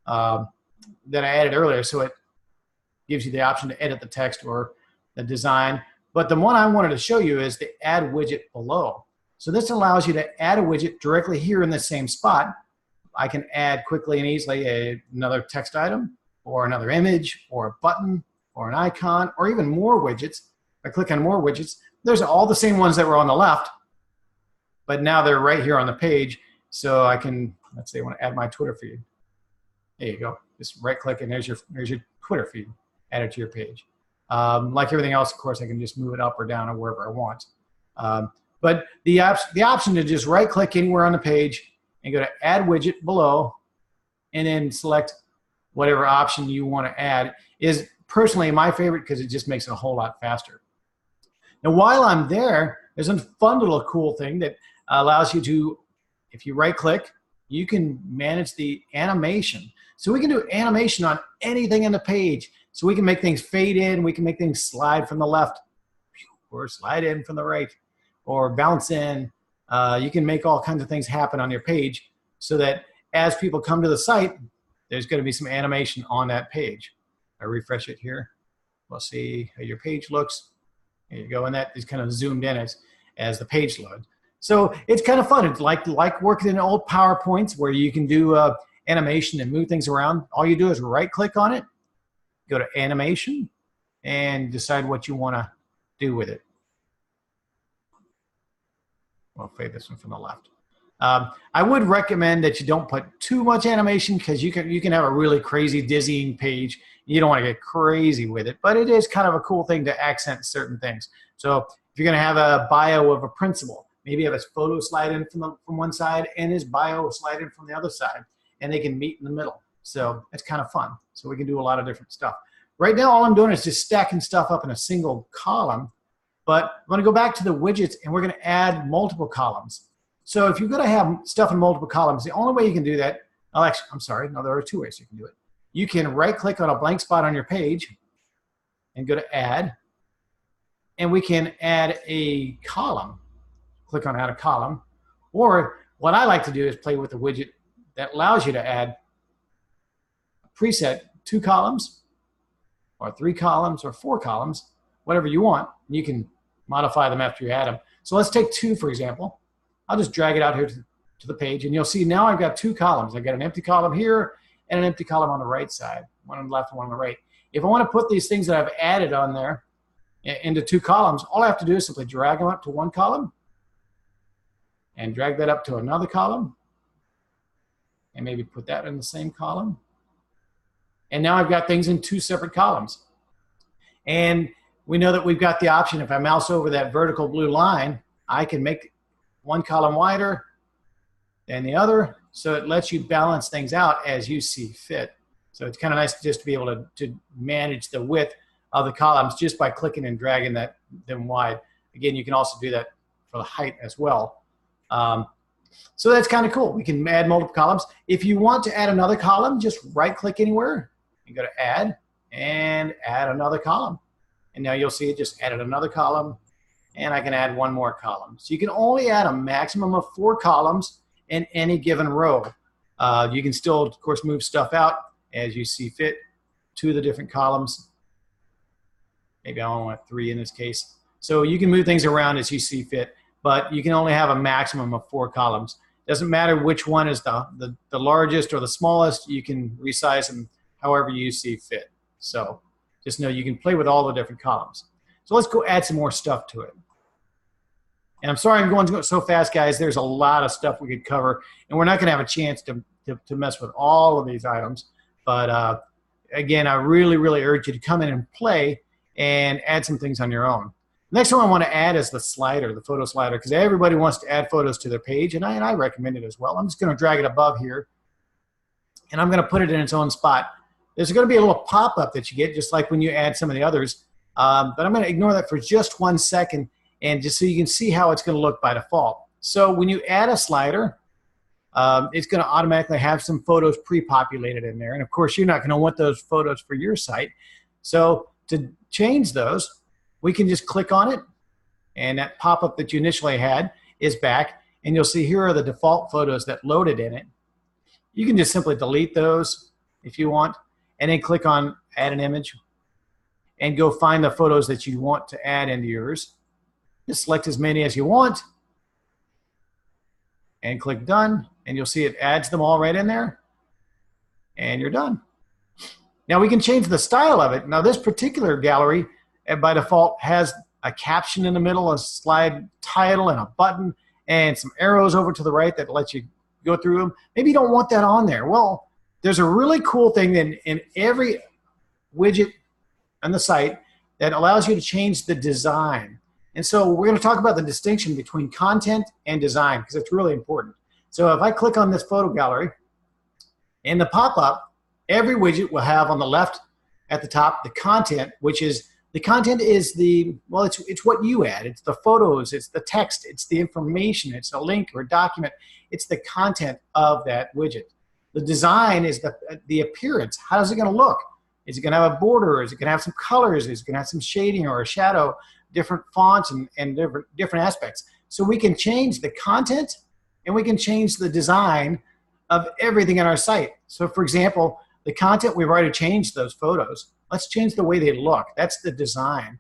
that I added earlier, so it gives you the option to edit the text or the design. But the one I wanted to show you is the add widget below. So this allows you to add a widget directly here in the same spot. I can add quickly and easily another text item or another image or a button or an icon or even more widgets. If I click on more widgets, there's all the same ones that were on the left, but now they're right here on the page. So I can, let's say I want to add my Twitter feed. There you go. Just right click and there's your Twitter feed added to your page. Like everything else, of course, I can just move it up or down or wherever I want. But the option to just right click anywhere on the page and go to add widget below and then select whatever option you want to add is personally my favorite because it just makes it a whole lot faster. Now while I'm there, there's a fun little cool thing that allows you to, if you right click, you can manage the animation. So we can do animation on anything in the page. So we can make things fade in, we can make things slide from the left, or slide in from the right, or bounce in. You can make all kinds of things happen on your page so that as people come to the site, there's going to be some animation on that page. I refresh it here. We'll see how your page looks. There you go, and that is kind of zoomed in as the page loads. So it's kind of fun. It's like working in old PowerPoints where you can do animation and move things around. All you do is right click on it, go to animation, and decide what you want to do with it. I'll fade this one from the left. I would recommend that you don't put too much animation because you can have a really crazy, dizzying page. You don't want to get crazy with it, but it is kind of a cool thing to accent certain things. So if you're going to have a bio of a principal, maybe have his photo slide in from one side and his bio slide in from the other side. and they can meet in the middle. So it's kind of fun. So we can do a lot of different stuff. Right now, all I'm doing is just stacking stuff up in a single column, but I'm going to go back to the widgets and we're going to add multiple columns. So if you're going to have stuff in multiple columns, the only way you can do that, oh, actually, I'm sorry, no, there are two ways you can do it. You can right-click on a blank spot on your page and go to Add, and we can add a column. Click on Add a Column. Or what I like to do is play with the widget that allows you to add a preset 2 columns, or 3 columns, or 4 columns, whatever you want. You can modify them after you add them. So let's take 2, for example. I'll just drag it out here to the page, and you'll see now I've got 2 columns. I've got an empty column here and an empty column on the right side, one on the left and one on the right. If I want to put these things that I've added on there into 2 columns, all I have to do is simply drag them up to 1 column and drag that up to another column and maybe put that in the same column. And now I've got things in 2 separate columns. And we know that we've got the option, if I mouse over that vertical blue line, I can make 1 column wider than the other, so it lets you balance things out as you see fit. So it's kind of nice just to be able to manage the width of the columns just by clicking and dragging them wide. Again, you can also do that for the height as well. So that's kind of cool. We can add multiple columns. If you want to add another column, just right-click anywhere and go to Add, and add another column. And now you'll see it just added another column, and I can add 1 more column. So you can only add a maximum of 4 columns in any given row. You can still, of course, move stuff out as you see fit to the different columns. Maybe I only want 3 in this case. So you can move things around as you see fit, but you can only have a maximum of 4 columns. Doesn't matter which one is the largest or the smallest, you can resize them however you see fit. So just know you can play with all the different columns. So let's go add some more stuff to it. And I'm sorry I'm going so fast, guys. There's a lot of stuff we could cover, and we're not going to have a chance to mess with all of these items. But again, I really, really urge you to come in and play and add some things on your own. Next one I want to add is the slider, the photo slider, because everybody wants to add photos to their page, and I recommend it as well. I'm just going to drag it above here, and I'm going to put it in its own spot. There's going to be a little pop-up that you get, just like when you add some of the others, but I'm going to ignore that for just 1 second, and just so you can see how it's going to look by default. So when you add a slider, it's going to automatically have some photos pre-populated in there, and of course you're not going to want those photos for your site. So to change those, we can just click on it, and that pop-up that you initially had is back, and you'll see here are the default photos that loaded in it. You can just simply delete those if you want, and then click on Add an Image, and go find the photos that you want to add into yours. Just select as many as you want, and click Done, and you'll see it adds them all right in there, and you're done. Now we can change the style of it. Now this particular gallery, by default, has a caption in the middle, a slide title, and a button, and some arrows over to the right that lets you go through them. Maybe you don't want that on there. Well, there's a really cool thing in every widget on the site that allows you to change the design. And so we're going to talk about the distinction between content and design, because it's really important. So if I click on this photo gallery, in the pop-up, every widget will have on the left at the top the content, which is the content is the, well, it's what you add. It's the photos, it's the text, it's the information, it's a link or a document. It's the content of that widget. The design is the appearance. How's it going to look? Is it going to have a border? Is it going to have some colors? Is it going to have some shading or a shadow, different fonts and different aspects? So we can change the content and we can change the design of everything on our site. So for example, the content, we've already changed those photos. Let's change the way they look. That's the design.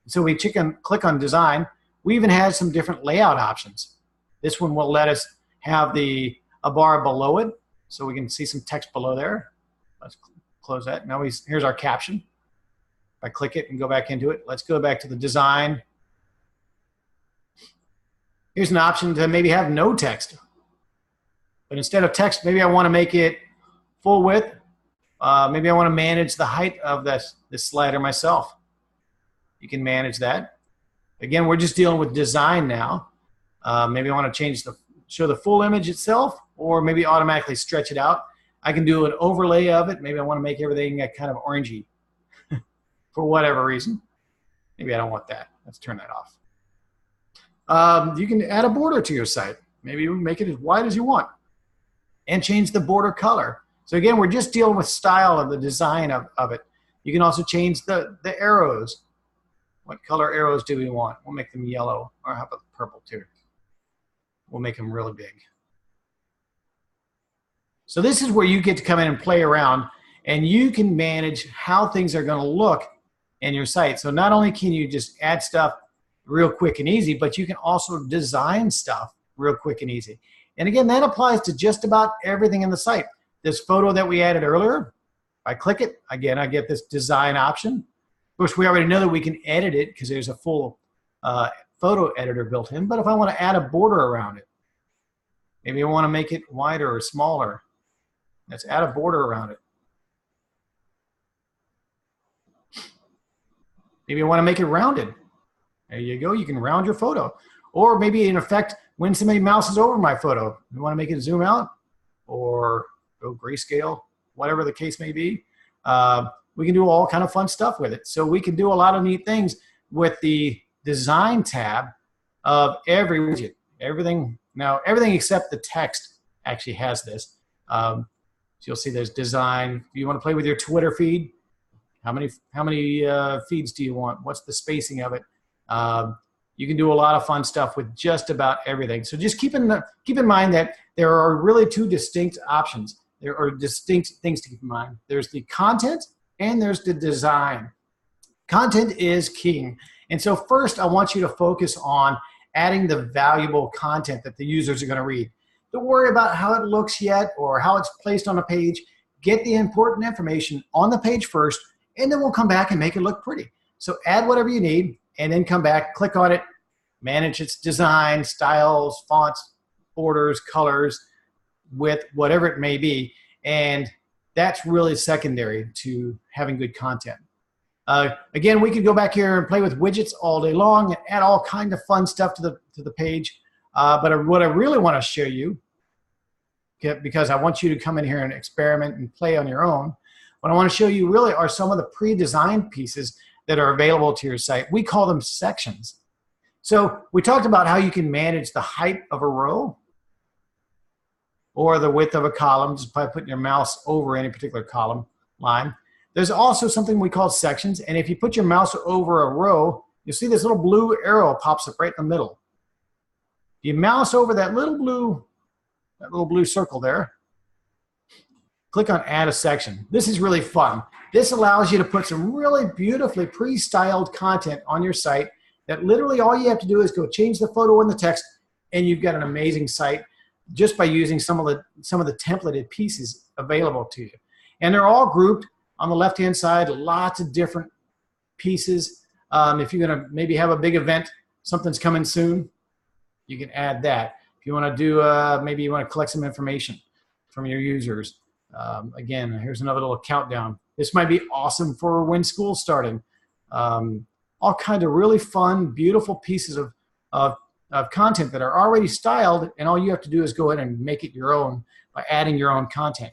So we click on design. We even have some different layout options. This one will let us have a bar below it, so we can see some text below there. Let's close that. Now here's our caption. If I click it and go back into it, let's go back to the design. Here's an option to maybe have no text. But instead of text, maybe I want to make it full width. Maybe I want to manage the height of this slider myself. You can manage that. Again, we're just dealing with design now. Maybe I want to change show the full image itself, or maybe automatically stretch it out. I can do an overlay of it. Maybe I want to make everything kind of orangey for whatever reason. Maybe I don't want that. Let's turn that off. You can add a border to your site. Maybe you make it as wide as you want and change the border color. So again, we're just dealing with style and the design of it. You can also change the arrows. What color arrows do we want? We'll make them yellow, or how about purple too? We'll make them really big. So this is where you get to come in and play around, and you can manage how things are going to look in your site. So not only can you just add stuff real quick and easy, but you can also design stuff real quick and easy. And again, that applies to just about everything in the site. This photo that we added earlier, if I click it, again, I get this design option. Of course, we already know that we can edit it because there's a full photo editor built in. But if I want to add a border around it, maybe I want to make it wider or smaller. Let's add a border around it. Maybe I want to make it rounded. There you go. You can round your photo. Or maybe in effect, when somebody mouses over my photo, you want to make it zoom out or go grayscale, whatever the case may be. We can do all kind of fun stuff with it. So we can do a lot of neat things with the design tab of every widget. Everything except the text actually has this. So you'll see there's design. If you want to play with your Twitter feed, how many feeds do you want? What's the spacing of it? You can do a lot of fun stuff with just about everything. So just keep in mind that there are really two distinct options. There are distinct things to keep in mind. There's the content and there's the design. Content is king. And so first I want you to focus on adding the valuable content that the users are going to read. Don't worry about how it looks yet or how it's placed on a page. Get the important information on the page first, and then we'll come back and make it look pretty. So add whatever you need, and then come back, click on it, manage its design, styles, fonts, borders, colors, width, whatever it may be. And that's really secondary to having good content. Again, we could go back here and play with widgets all day long and add all kind of fun stuff to the page. But what I really want to show you, because I want you to come in here and experiment and play on your own, what I want to show you really are some of the pre-designed pieces that are available to your site. We call them sections. So we talked about how you can manage the height of a row or the width of a column just by putting your mouse over any particular column line. There's also something we call sections, and if you put your mouse over a row, you'll see this little blue arrow pops up right in the middle. If you mouse over that little blue circle there, click on Add a Section. This is really fun. This allows you to put some really beautifully pre-styled content on your site that literally all you have to do is go change the photo and the text, and you've got an amazing site just by using some of the templated pieces available to you. And they're all grouped on the left-hand side, lots of different pieces. If you're going to maybe have a big event, something's coming soon, you can add that. If you want to do, maybe you want to collect some information from your users. Again, here's another little countdown. This might be awesome for when school's starting. All kinds of really fun, beautiful pieces of content that are already styled, and all you have to do is go ahead and make it your own by adding your own content.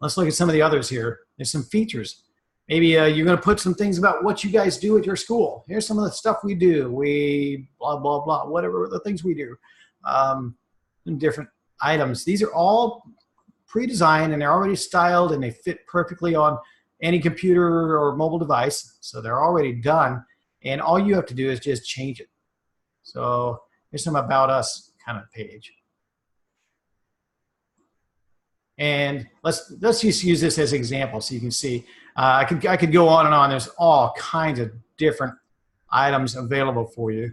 Let's look at some of the others here. There's some features. Maybe you're going to put some things about what you guys do at your school. Here's some of the stuff we do. We blah, blah, blah, whatever the things we do. Different items. These are all pre-designed, and they're already styled, and they fit perfectly on any computer or mobile device. So they're already done, and all you have to do is just change it. So here's some About Us kind of page. And let's just use this as an example so you can see. I could go on and on. There's all kinds of different items available for you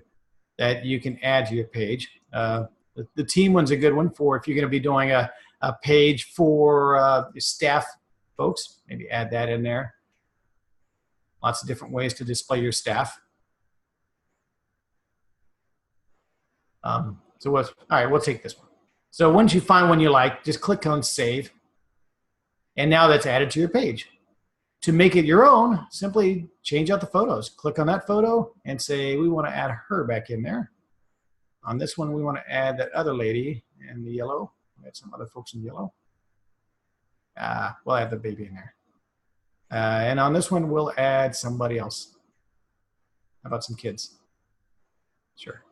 that you can add to your page. The team one's a good one for if you're going to be doing a page for staff folks. Maybe add that in there. Lots of different ways to display your staff. All right, we'll take this one. So once you find one you like, just click on Save. And now that's added to your page. To make it your own, simply change out the photos. Click on that photo and say, we want to add her back in there. On this one, we want to add that other lady in the yellow. Add some other folks in yellow. We'll add the baby in there. And on this one, we'll add somebody else. How about some kids? Sure.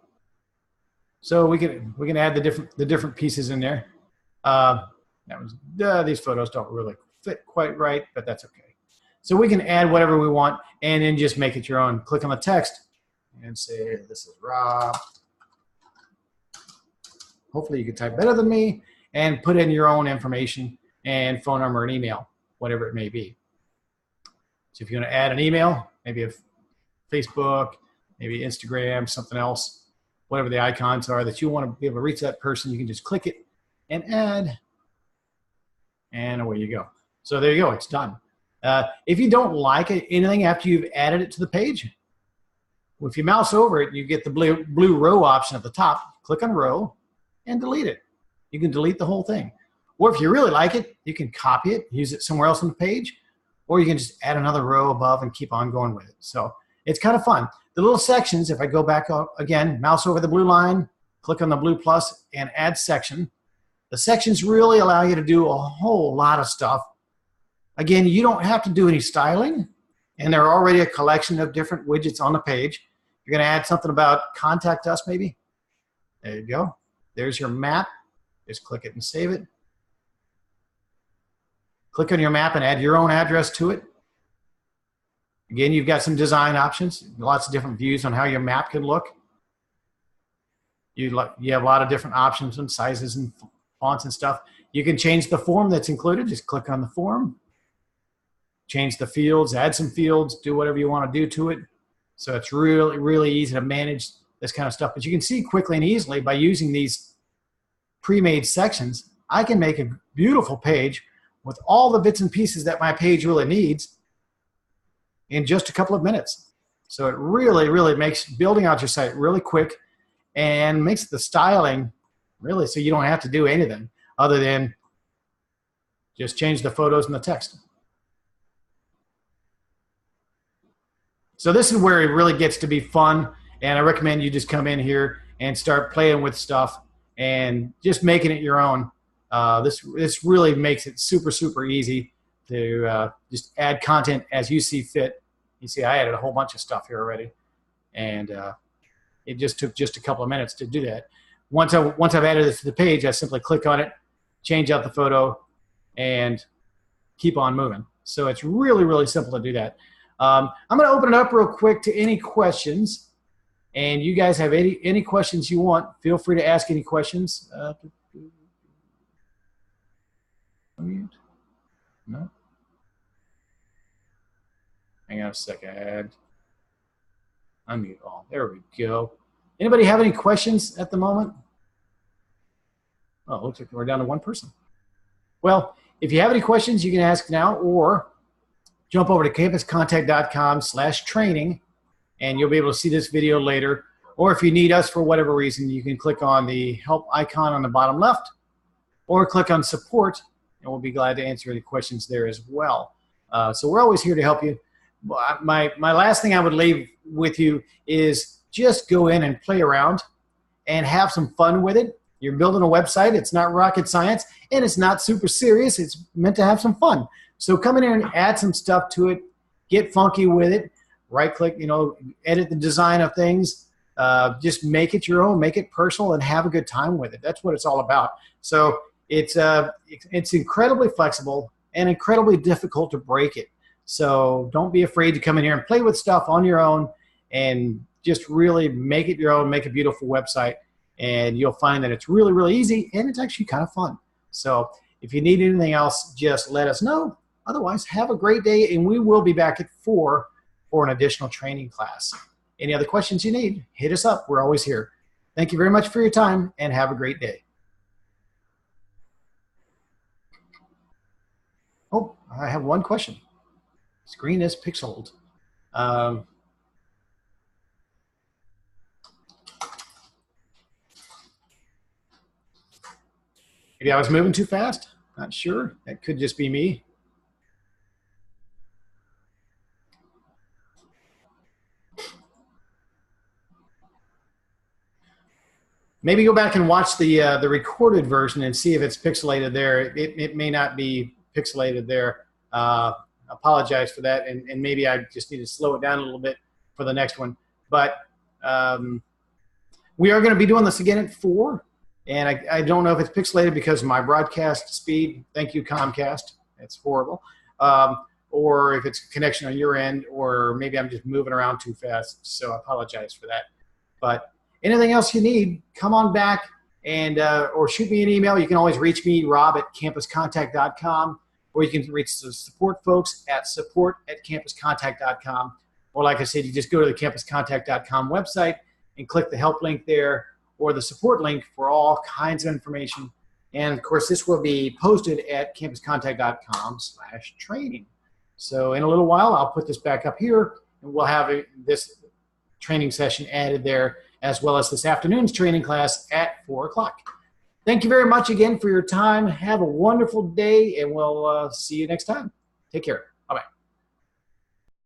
So we can add the different pieces in there. These photos don't really fit quite right, but that's okay. So we can add whatever we want and then just make it your own. Click on the text and say, this is Rob. Hopefully you can type better than me and put in your own information and phone number and email, whatever it may be. So if you want to add an email, maybe a Facebook, maybe Instagram, something else, whatever the icons are that you want to be able to reach that person, you can just click it and add, and away you go. So there you go, it's done. If you don't like anything after you've added it to the page, if you mouse over it, you get the blue row option at the top. Click on row and delete it. You can delete the whole thing. Or if you really like it, you can copy it, use it somewhere else on the page, or you can just add another row above and keep on going with it. So it's kind of fun. The little sections, if I go back up again, mouse over the blue line, click on the blue plus and add section. The sections really allow you to do a whole lot of stuff. Again, you don't have to do any styling, and there are already a collection of different widgets on the page. You're going to add something about contact us maybe. There you go. There's your map. Just click it and save it. Click on your map and add your own address to it. Again, you've got some design options, lots of different views on how your map can look. You have a lot of different options and sizes and fonts and stuff. You can change the form that's included. Just click on the form. Change the fields, add some fields, do whatever you want to do to it. So it's really, really easy to manage this kind of stuff. But you can see quickly and easily by using these pre-made sections, I can make a beautiful page with all the bits and pieces that my page really needs in just a couple of minutes. So it really, really makes building out your site really quick and makes the styling really so you don't have to do anything other than just change the photos and the text. So this is where it really gets to be fun, and I recommend you just come in here and start playing with stuff and just making it your own. This really makes it super, super easy to just add content as you see fit. You see I added a whole bunch of stuff here already, and it just took just a couple of minutes to do that. Once I've added it to the page, I simply click on it, change out the photo, and keep on moving. So it's really, really simple to do that. I'm going to open it up real quick to any questions, and you guys have any questions you want, feel free to ask any questions. No? Hang on a second. Unmute all. There we go. Anybody have any questions at the moment? Oh, it looks like we're down to one person. Well, if you have any questions, you can ask now, or jump over to campuscontact.com/training, and you'll be able to see this video later. Or if you need us for whatever reason, you can click on the help icon on the bottom left, or click on support, and we'll be glad to answer any questions there as well. So we're always here to help you. My last thing I would leave with you is just go in and play around and have some fun with it. You're building a website. It's not rocket science, and it's not super serious. It's meant to have some fun. So come in here and add some stuff to it. Get funky with it. Right-click, edit the design of things. Just make it your own. Make it personal and have a good time with it. That's what it's all about. So it's incredibly flexible and incredibly difficult to break it. So don't be afraid to come in here and play with stuff on your own and just really make it your own, make a beautiful website, and you'll find that it's really, really easy and it's actually kind of fun. So if you need anything else, just let us know. Otherwise, have a great day, and we will be back at 4 for an additional training class. Any other questions you need, hit us up. We're always here. Thank you very much for your time, and have a great day. Oh, I have one question. Screen is pixeled. Maybe I was moving too fast. Not sure. That could just be me. Maybe go back and watch the recorded version and see if it's pixelated there. It may not be pixelated there. Apologize for that, and maybe I just need to slow it down a little bit for the next one. But we are going to be doing this again at 4, and I don't know if it's pixelated because of my broadcast speed. Thank you, Comcast. It's horrible. Or if it's a connection on your end, or maybe I'm just moving around too fast. So I apologize for that. But anything else you need, come on back and or shoot me an email. You can always reach me, rob@campuscontact.com, or you can reach the support folks at support@campuscontact.com. Or like I said, you just go to the campuscontact.com website and click the help link there or the support link for all kinds of information. And of course, this will be posted at campuscontact.com/training. So in a little while, I'll put this back up here, and we'll have this training session added there, as well as this afternoon's training class at 4 o'clock. Thank you very much again for your time. Have a wonderful day, and we'll see you next time. Take care.